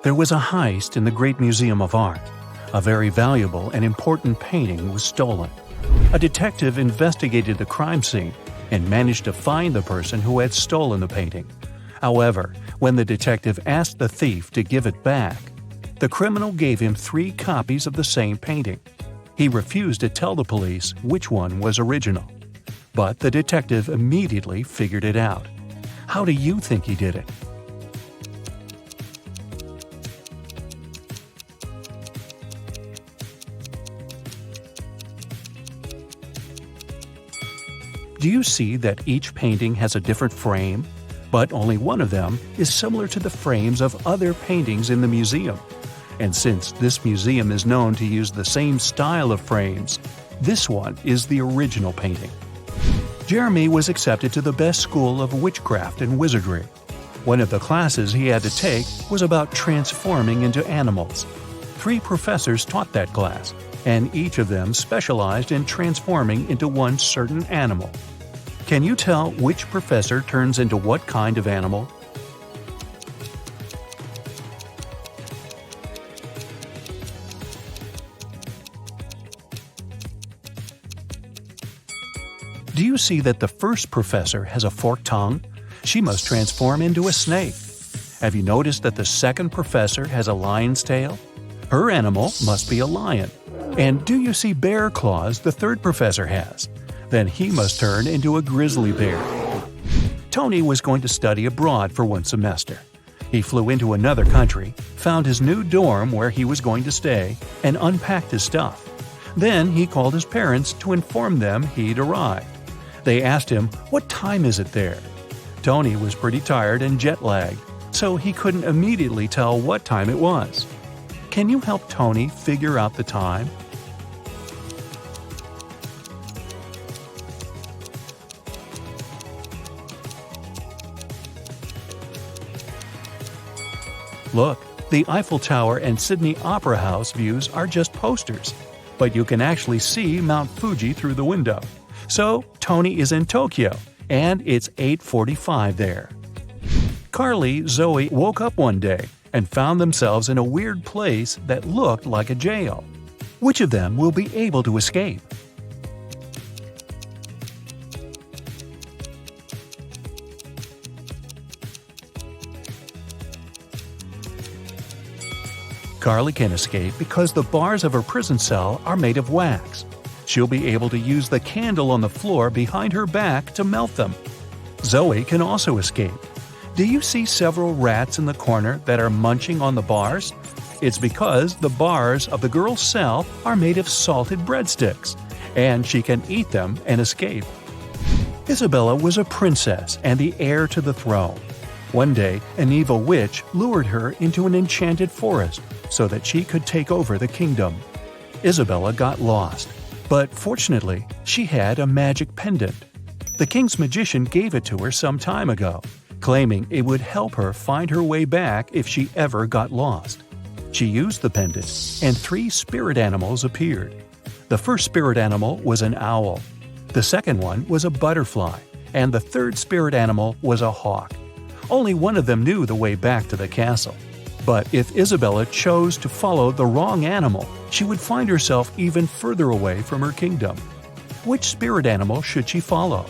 There was a heist in the Great Museum of Art. A very valuable and important painting was stolen. A detective investigated the crime scene and managed to find the person who had stolen the painting. However, when the detective asked the thief to give it back, the criminal gave him 3 copies of the same painting. He refused to tell the police which one was original. But the detective immediately figured it out. How do you think he did it? Do you see that each painting has a different frame? But only one of them is similar to the frames of other paintings in the museum. And since this museum is known to use the same style of frames, this one is the original painting. Jeremy was accepted to the best school of witchcraft and wizardry. One of the classes he had to take was about transforming into animals. 3 professors taught that class, and each of them specialized in transforming into one certain animal. Can you tell which professor turns into what kind of animal? Do you see that the first professor has a forked tongue? She must transform into a snake. Have you noticed that the second professor has a lion's tail? Her animal must be a lion. And do you see bear claws the third professor has? Then he must turn into a grizzly bear. Tony was going to study abroad for 1 semester. He flew into another country, found his new dorm where he was going to stay, and unpacked his stuff. Then he called his parents to inform them he'd arrived. They asked him, "What time is it there?" Tony was pretty tired and jet-lagged, so he couldn't immediately tell what time it was. Can you help Tony figure out the time? Look, the Eiffel Tower and Sydney Opera House views are just posters, but you can actually see Mount Fuji through the window. So, Tony is in Tokyo, and it's 8:45 there. Carly, Zoe woke up one day and found themselves in a weird place that looked like a jail. Which of them will be able to escape? Carly can escape because the bars of her prison cell are made of wax. She'll be able to use the candle on the floor behind her back to melt them. Zoe can also escape. Do you see several rats in the corner that are munching on the bars? It's because the bars of the girl's cell are made of salted breadsticks, and she can eat them and escape. Isabella was a princess and the heir to the throne. One day, an evil witch lured her into an enchanted forest so that she could take over the kingdom. Isabella got lost, but fortunately, she had a magic pendant. The king's magician gave it to her some time ago, claiming it would help her find her way back if she ever got lost. She used the pendant, and 3 spirit animals appeared. The first spirit animal was an owl. The second one was a butterfly, and the third spirit animal was a hawk. Only one of them knew the way back to the castle. But if Isabella chose to follow the wrong animal, she would find herself even further away from her kingdom. Which spirit animal should she follow?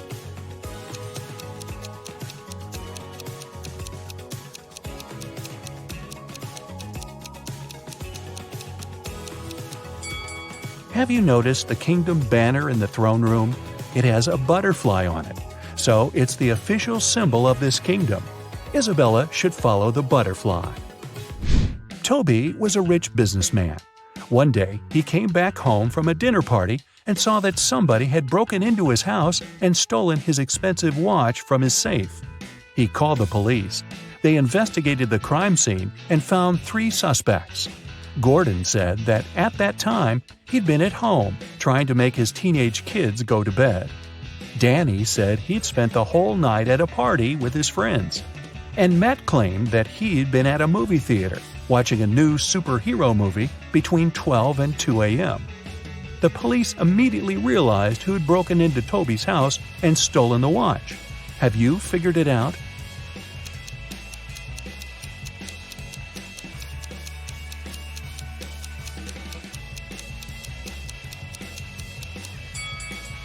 Have you noticed the kingdom banner in the throne room? It has a butterfly on it, so it's the official symbol of this kingdom. Isabella should follow the butterfly. Toby was a rich businessman. One day, he came back home from a dinner party and saw that somebody had broken into his house and stolen his expensive watch from his safe. He called the police. They investigated the crime scene and found 3 suspects. Gordon said that at that time, he'd been at home trying to make his teenage kids go to bed. Danny said he'd spent the whole night at a party with his friends. And Matt claimed that he'd been at a movie theater watching a new superhero movie between 12 and 2 a.m. The police immediately realized who'd broken into Toby's house and stolen the watch. Have you figured it out?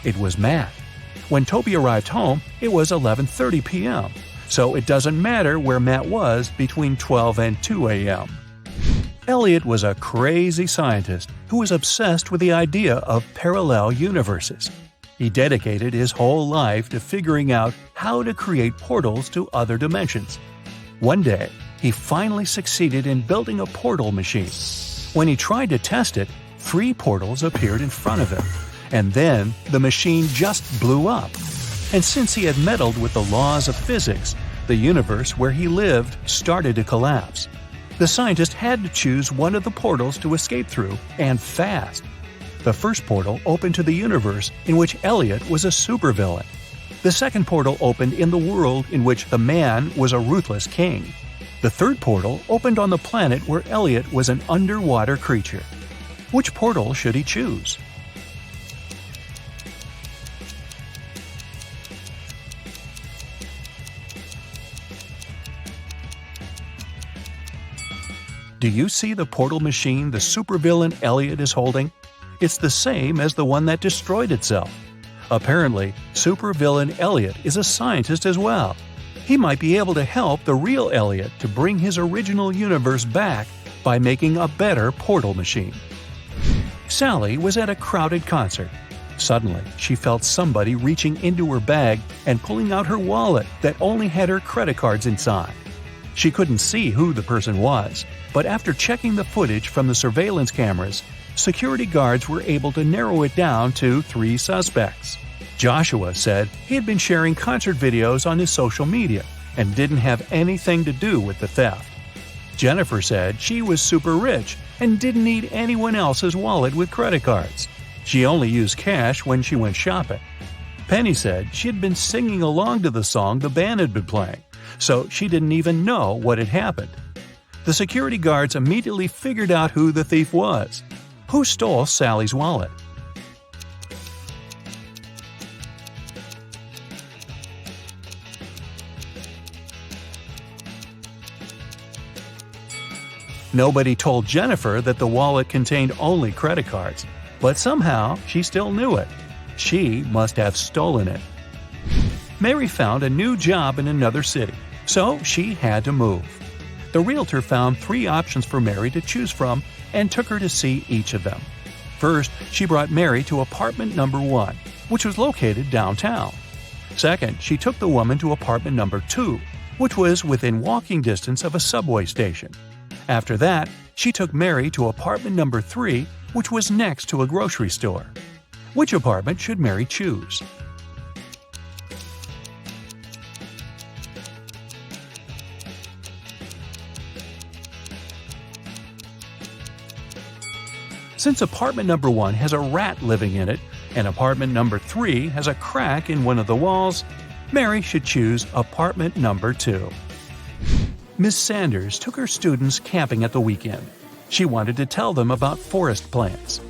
It was Matt. When Toby arrived home, it was 11:30 p.m., so it doesn't matter where Matt was between 12 and 2 a.m. Elliot was a crazy scientist who was obsessed with the idea of parallel universes. He dedicated his whole life to figuring out how to create portals to other dimensions. One day, he finally succeeded in building a portal machine. When he tried to test it, 3 portals appeared in front of him, and then the machine just blew up. And since he had meddled with the laws of physics, the universe where he lived started to collapse. The scientist had to choose one of the portals to escape through, and fast. The first portal opened to the universe in which Elliot was a supervillain. The second portal opened in the world in which the man was a ruthless king. The third portal opened on the planet where Elliot was an underwater creature. Which portal should he choose? Do you see the portal machine the supervillain Elliot is holding? It's the same as the one that destroyed itself. Apparently, supervillain Elliot is a scientist as well. He might be able to help the real Elliot to bring his original universe back by making a better portal machine. Sally was at a crowded concert. Suddenly, she felt somebody reaching into her bag and pulling out her wallet that only had her credit cards inside. She couldn't see who the person was, but after checking the footage from the surveillance cameras, security guards were able to narrow it down to 3 suspects. Joshua said he had been sharing concert videos on his social media and didn't have anything to do with the theft. Jennifer said she was super rich and didn't need anyone else's wallet with credit cards. She only used cash when she went shopping. Penny said she had been singing along to the song the band had been playing, so she didn't even know what had happened. The security guards immediately figured out who the thief was. Who stole Sally's wallet? Nobody told Jennifer that the wallet contained only credit cards, but somehow she still knew it. She must have stolen it. Mary found a new job in another city, so she had to move. The realtor found 3 options for Mary to choose from and took her to see each of them. First, she brought Mary to apartment number 1, which was located downtown. Second, she took the woman to apartment number 2, which was within walking distance of a subway station. After that, she took Mary to apartment number 3, which was next to a grocery store. Which apartment should Mary choose? Since apartment number 1 has a rat living in it, and apartment number 3 has a crack in one of the walls, Mary should choose apartment number 2. Miss Sanders took her students camping at the weekend. She wanted to tell them about forest plants.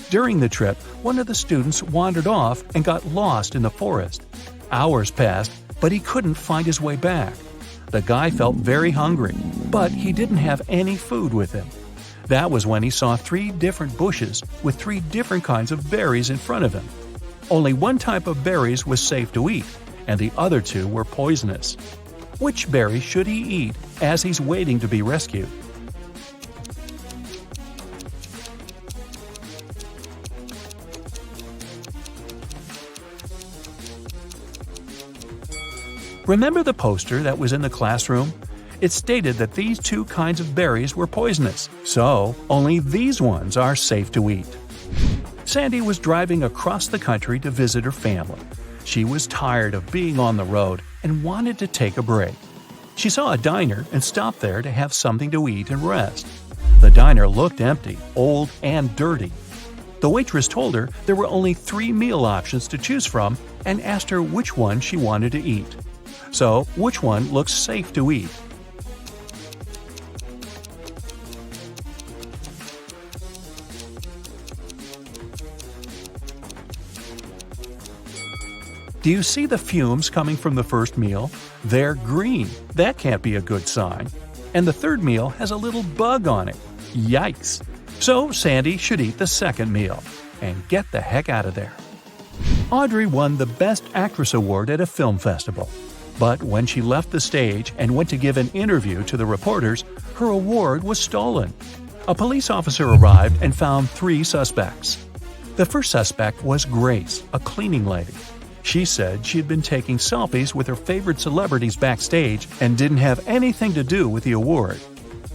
During the trip, one of the students wandered off and got lost in the forest. Hours passed, but he couldn't find his way back. The guy felt very hungry, but he didn't have any food with him. That was when he saw 3 different bushes with 3 different kinds of berries in front of him. Only one type of berries was safe to eat, and the other 2 were poisonous. Which berry should he eat as he's waiting to be rescued? Remember the poster that was in the classroom? It stated that these 2 kinds of berries were poisonous, so only these ones are safe to eat. Sandy was driving across the country to visit her family. She was tired of being on the road and wanted to take a break. She saw a diner and stopped there to have something to eat and rest. The diner looked empty, old, and dirty. The waitress told her there were only 3 meal options to choose from and asked her which one she wanted to eat. So, which one looks safe to eat? Do you see the fumes coming from the first meal? They're green. That can't be a good sign. And the third meal has a little bug on it. Yikes! So Sandy should eat the second meal and get the heck out of there. Audrey won the Best Actress award at a film festival. But when she left the stage and went to give an interview to the reporters, her award was stolen. A police officer arrived and found 3 suspects. The first suspect was Grace, a cleaning lady. She said she had been taking selfies with her favorite celebrities backstage and didn't have anything to do with the award.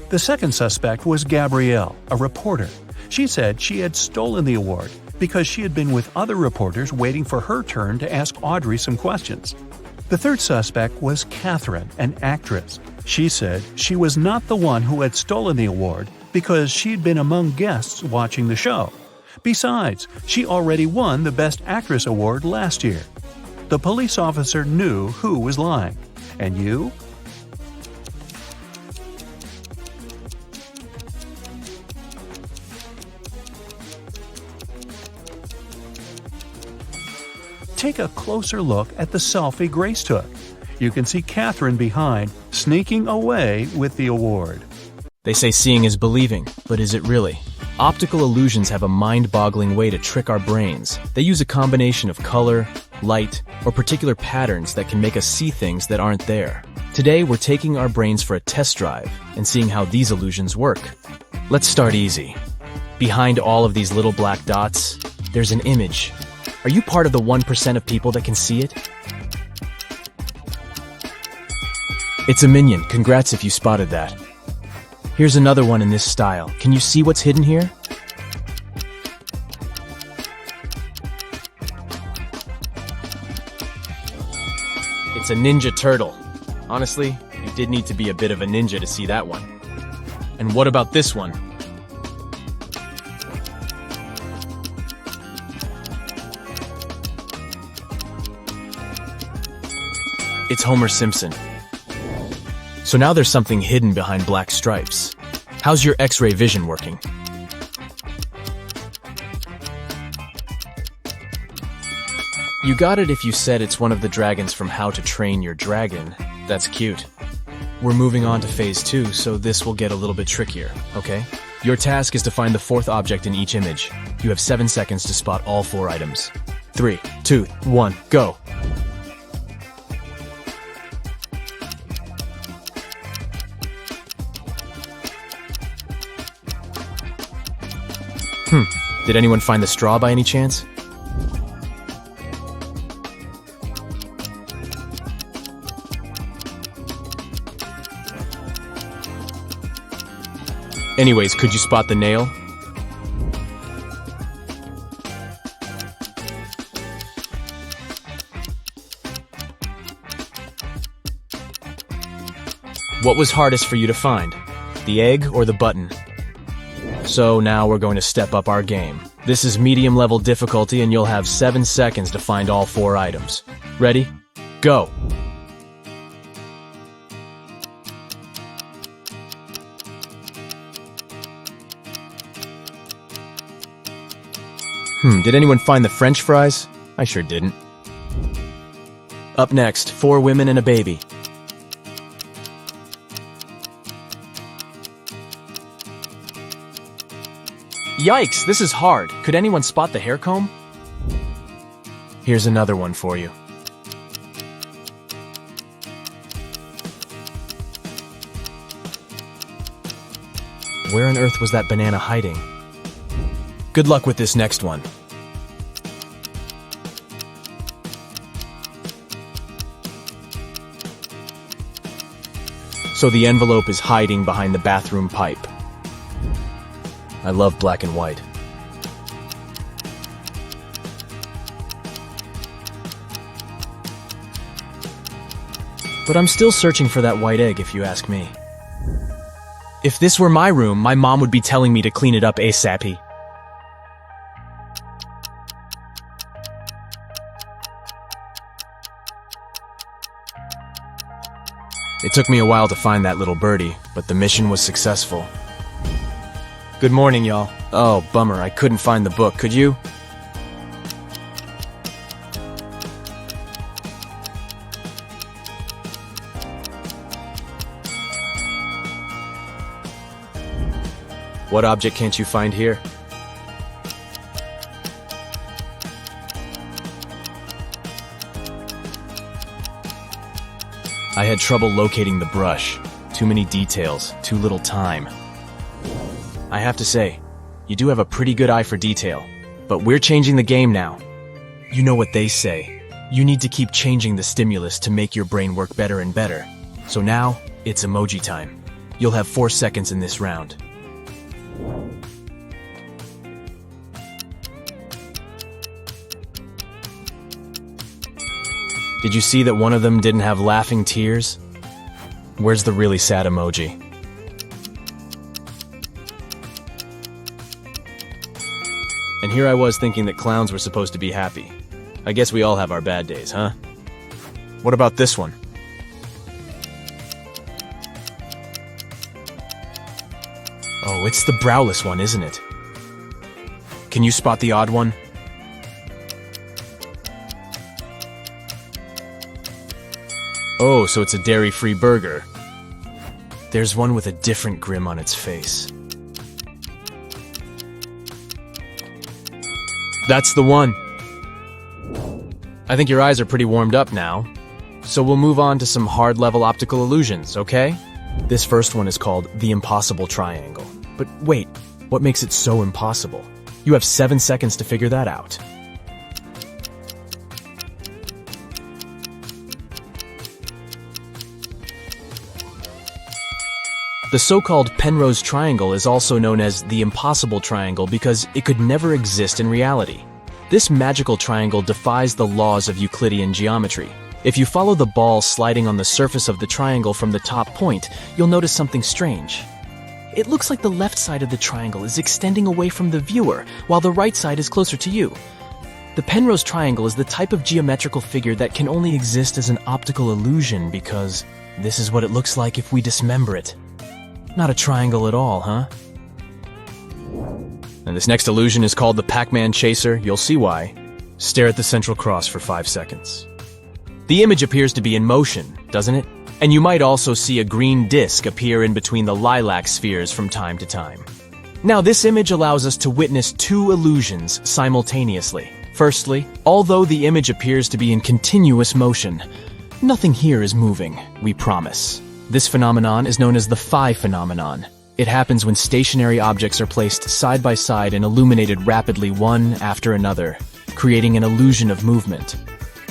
The second suspect was Gabrielle, a reporter. She said she had stolen the award because she had been with other reporters waiting for her turn to ask Audrey some questions. The third suspect was Catherine, an actress. She said she was not the one who had stolen the award because she'd been among guests watching the show. Besides, she already won the Best Actress award last year. The police officer knew who was lying. And you? Take a closer look at the selfie Grace took. You can see Catherine behind, sneaking away with the award. They say seeing is believing, but is it really? Optical illusions have a mind-boggling way to trick our brains. They use a combination of color, light, or particular patterns that can make us see things that aren't there. Today, we're taking our brains for a test drive and seeing how these illusions work. Let's start easy. Behind all of these little black dots, there's an image. Are you part of the 1% of people that can see it? It's a minion. Congrats if you spotted that. Here's another one in this style. Can you see what's hidden here? It's a ninja turtle. Honestly, you did need to be a bit of a ninja to see that one. And what about this one? It's Homer Simpson. So now there's something hidden behind black stripes. How's your X-ray vision working? You got it if you said it's one of the dragons from How to Train Your Dragon. That's cute. We're moving on to phase 2, so this will get a little bit trickier, okay? Your task is to find the 4th object in each image. You have 7 seconds to spot all 4 items. 3, 2, 1, go! Did anyone find the straw by any chance? Anyways, could you spot the nail? What was hardest for you to find? The egg or the button? So now we're going to step up our game. This is medium level difficulty and you'll have 7 seconds to find all 4 items. Ready? Go! Did anyone find the French fries? I sure didn't. Up next, 4 women and a baby. Yikes, this is hard. Could anyone spot the hair comb? Here's another one for you. Where on earth was that banana hiding? Good luck with this next one. So the envelope is hiding behind the bathroom pipe. I love black and white. But I'm still searching for that white egg, if you ask me. If this were my room, my mom would be telling me to clean it up ASAP. It took me a while to find that little birdie, but the mission was successful. Good morning, y'all. Oh, bummer, I couldn't find the book. Could you? What object can't you find here? I had trouble locating the brush. Too many details, too little time. I have to say, you do have a pretty good eye for detail. But we're changing the game now. You know what they say. You need to keep changing the stimulus to make your brain work better and better. So now, it's emoji time. You'll have 4 seconds in this round. Did you see that one of them didn't have laughing tears? Where's the really sad emoji? And here I was thinking that clowns were supposed to be happy. I guess we all have our bad days, huh? What about this one? Oh, it's the browless one, isn't it? Can you spot the odd one? Oh, so it's a dairy-free burger. There's one with a different grin on its face. That's the one. I think your eyes are pretty warmed up now. So we'll move on to some hard-level optical illusions, okay? This first one is called the impossible triangle. But wait, what makes it so impossible? You have 7 seconds to figure that out. The so-called Penrose triangle is also known as the impossible triangle because it could never exist in reality. This magical triangle defies the laws of Euclidean geometry. If you follow the ball sliding on the surface of the triangle from the top point, you'll notice something strange. It looks like the left side of the triangle is extending away from the viewer, while the right side is closer to you. The Penrose triangle is the type of geometrical figure that can only exist as an optical illusion because this is what it looks like if we dismember it. Not a triangle at all, huh? And this next illusion is called the Pac-Man Chaser. You'll see why. Stare at the central cross for 5 seconds. The image appears to be in motion, doesn't it? And you might also see a green disc appear in between the lilac spheres from time to time. Now, this image allows us to witness 2 illusions simultaneously. Firstly, although the image appears to be in continuous motion, nothing here is moving, we promise. This phenomenon is known as the phi phenomenon. It happens when stationary objects are placed side by side and illuminated rapidly one after another, creating an illusion of movement.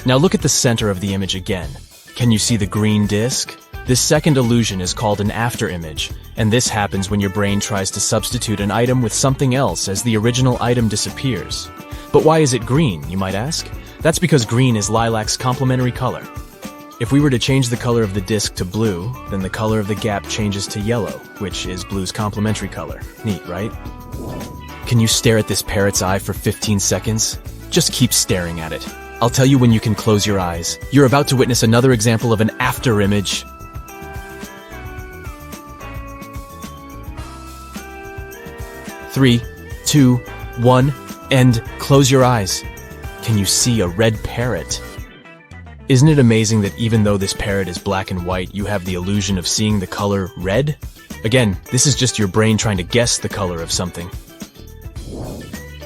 Now look at the center of the image again. Can you see the green disc? This second illusion is called an afterimage, and this happens when your brain tries to substitute an item with something else as the original item disappears. But why is it green, you might ask? That's because green is lilac's complementary color. If we were to change the color of the disc to blue, then the color of the gap changes to yellow, which is blue's complementary color. Neat, right? Can you stare at this parrot's eye for 15 seconds? Just keep staring at it. I'll tell you when you can close your eyes. You're about to witness another example of an afterimage. 3, 2, 1, and close your eyes. Can you see a red parrot? Isn't it amazing that even though this parrot is black and white, you have the illusion of seeing the color red? Again, this is just your brain trying to guess the color of something.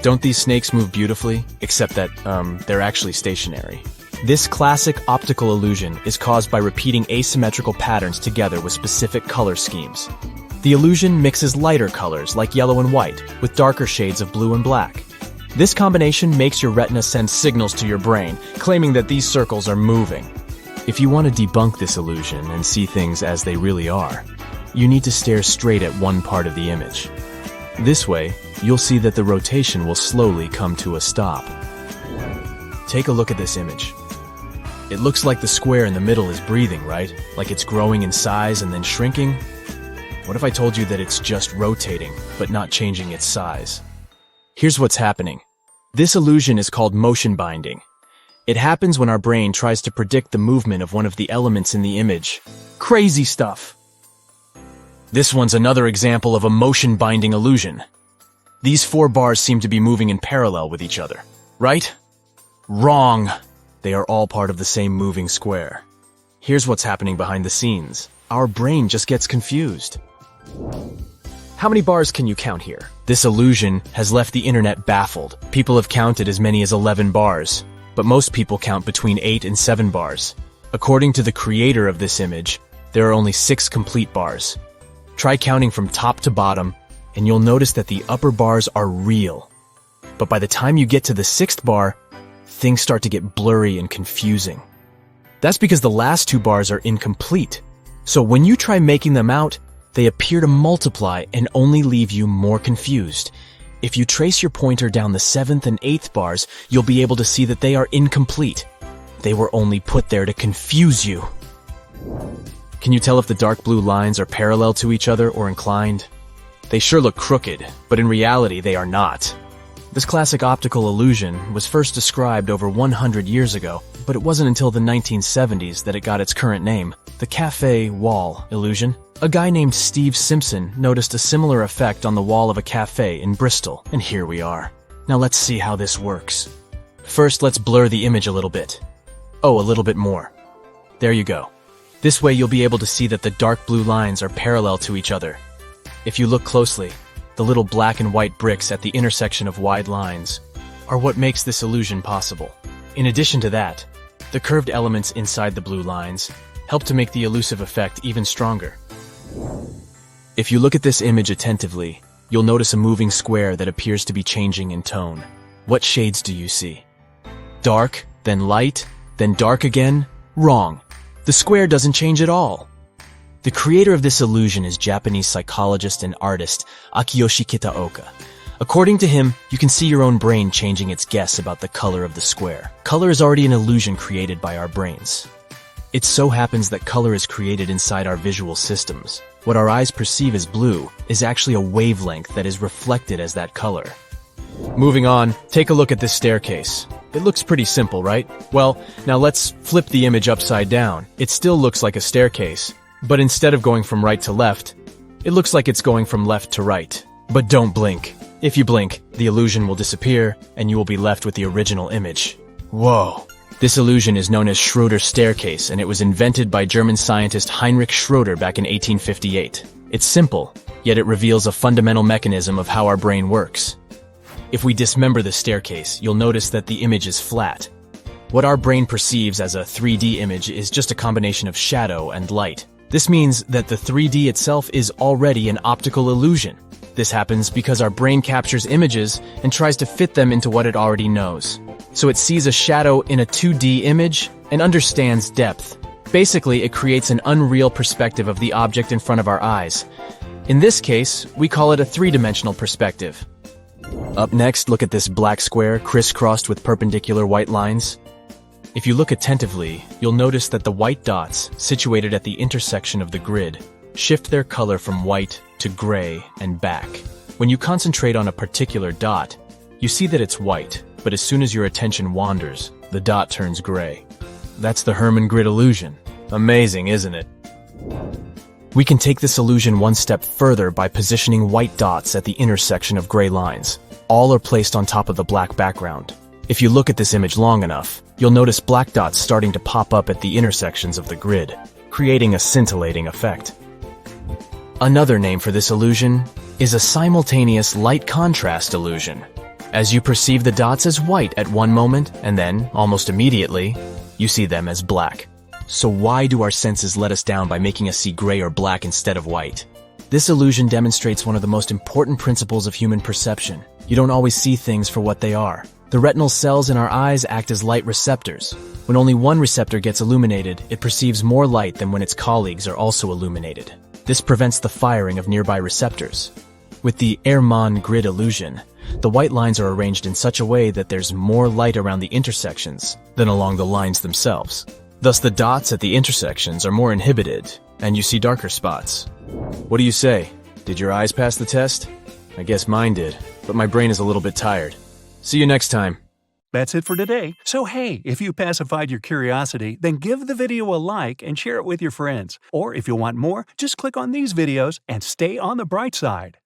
Don't these snakes move beautifully? Except that, they're actually stationary. This classic optical illusion is caused by repeating asymmetrical patterns together with specific color schemes. The illusion mixes lighter colors like yellow and white with darker shades of blue and black. This combination makes your retina send signals to your brain, claiming that these circles are moving. If you want to debunk this illusion and see things as they really are, you need to stare straight at one part of the image. This way, you'll see that the rotation will slowly come to a stop. Take a look at this image. It looks like the square in the middle is breathing, right? Like it's growing in size and then shrinking? What if I told you that it's just rotating, but not changing its size? Here's what's happening. This illusion is called motion binding. It happens when our brain tries to predict the movement of one of the elements in the image. Crazy stuff! This one's another example of a motion binding illusion. These 4 bars seem to be moving in parallel with each other, right? Wrong! They are all part of the same moving square. Here's what's happening behind the scenes. Our brain just gets confused. How many bars can you count here? This illusion has left the internet baffled. People have counted as many as 11 bars, but most people count between 8 and 7 bars. According to the creator of this image, there are only 6 complete bars. Try counting from top to bottom, and you'll notice that the upper bars are real. But by the time you get to the 6th bar, things start to get blurry and confusing. That's because the last 2 bars are incomplete. So when you try making them out, they appear to multiply and only leave you more confused. If you trace your pointer down the 7th and 8th bars, you'll be able to see that they are incomplete. They were only put there to confuse you. Can you tell if the dark blue lines are parallel to each other or inclined? They sure look crooked, but in reality they are not. This classic optical illusion was first described over 100 years ago, but it wasn't until the 1970s that it got its current name, the cafe wall illusion. A guy named Steve Simpson noticed a similar effect on the wall of a cafe in Bristol, and here we are. Now let's see how this works. First, let's blur the image a little bit. Oh, a little bit more. There you go. This way you'll be able to see that the dark blue lines are parallel to each other. If you look closely, the little black and white bricks at the intersection of wide lines are what makes this illusion possible. In addition to that, the curved elements inside the blue lines help to make the elusive effect even stronger. If you look at this image attentively, you'll notice a moving square that appears to be changing in tone. What shades do you see? Dark, then light, then dark again? Wrong. The square doesn't change at all. The creator of this illusion is Japanese psychologist and artist Akiyoshi Kitaoka. According to him, you can see your own brain changing its guess about the color of the square. Color is already an illusion created by our brains. It so happens that color is created inside our visual systems. What our eyes perceive as blue is actually a wavelength that is reflected as that color. Moving on, take a look at this staircase. It looks pretty simple, right? Well, now let's flip the image upside down. It still looks like a staircase, but instead of going from right to left, it looks like it's going from left to right. But don't blink. If you blink, the illusion will disappear, and you will be left with the original image. Whoa! This illusion is known as Schroeder's staircase, and it was invented by German scientist Heinrich Schroeder back in 1858. It's simple, yet it reveals a fundamental mechanism of how our brain works. If we dismember the staircase, you'll notice that the image is flat. What our brain perceives as a 3D image is just a combination of shadow and light. This means that the 3D itself is already an optical illusion. This happens because our brain captures images and tries to fit them into what it already knows. So it sees a shadow in a 2D image and understands depth. Basically, it creates an unreal perspective of the object in front of our eyes. In this case, we call it a 3-dimensional perspective. Up next, look at this black square crisscrossed with perpendicular white lines. If you look attentively, you'll notice that the white dots, situated at the intersection of the grid, shift their color from white to gray and back. When you concentrate on a particular dot, you see that it's white, but as soon as your attention wanders, the dot turns gray. That's the Hermann grid illusion. Amazing, isn't it? We can take this illusion one step further by positioning white dots at the intersection of gray lines. All are placed on top of the black background. If you look at this image long enough, you'll notice black dots starting to pop up at the intersections of the grid, creating a scintillating effect. Another name for this illusion is a simultaneous light contrast illusion. As you perceive the dots as white at one moment, and then, almost immediately, you see them as black. So why do our senses let us down by making us see gray or black instead of white? This illusion demonstrates one of the most important principles of human perception. You don't always see things for what they are. The retinal cells in our eyes act as light receptors. When only one receptor gets illuminated, it perceives more light than when its colleagues are also illuminated. This prevents the firing of nearby receptors. With the Hermann grid illusion, the white lines are arranged in such a way that there's more light around the intersections than along the lines themselves. Thus, the dots at the intersections are more inhibited, and you see darker spots. What do you say? Did your eyes pass the test? I guess mine did, but my brain is a little bit tired. See you next time. That's it for today. So hey, if you pacified your curiosity, then give the video a like and share it with your friends. Or if you want more, just click on these videos and stay on the bright side.